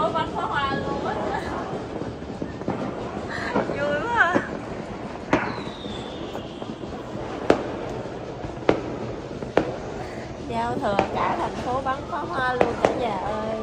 phố bắn pháo hoa luôn á. Vui quá à. Giao thừa cả thành phố bắn pháo hoa luôn cả nhà ơi.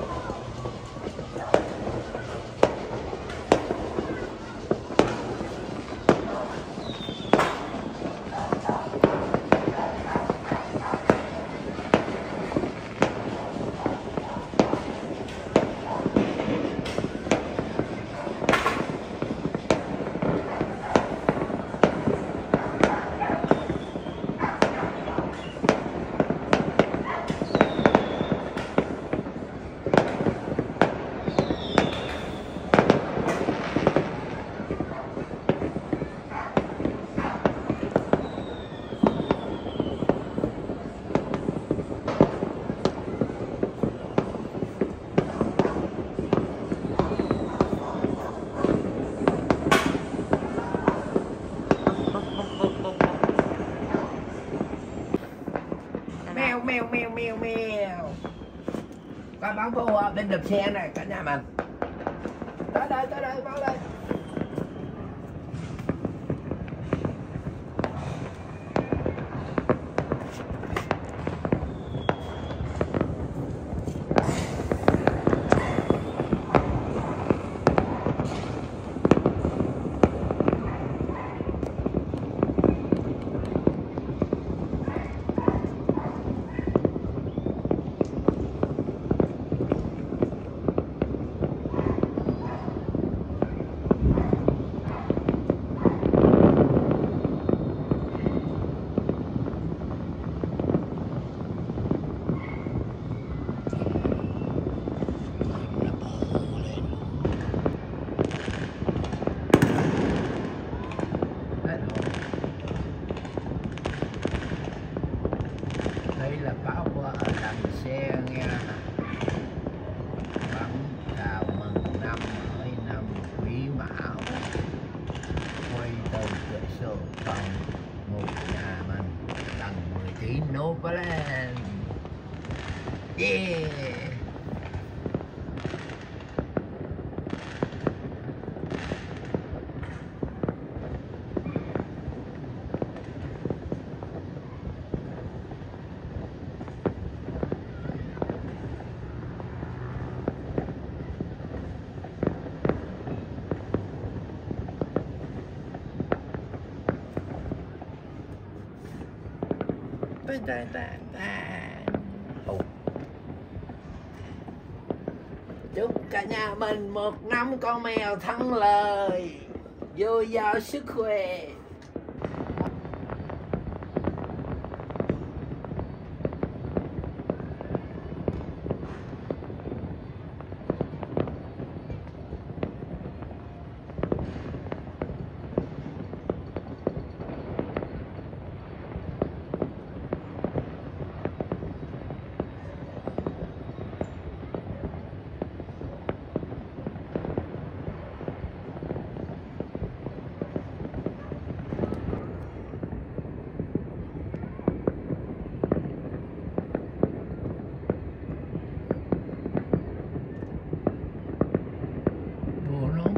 Mèo con bắn pháo hoa bên đập xe này cả nhà mình. Tới đây bắn lên. Đây là pháo hoa ở đằng xe nghe, bắn chào mừng năm mới năm Quý Mão, quay từ cửa sổ phòng một nhà mình tầng 19 nốt lên. Yeah. Chúc cả nhà mình một năm con mèo thắng lời, dồi dào sức khỏe.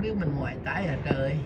Biết mình ngoại tái hả trời.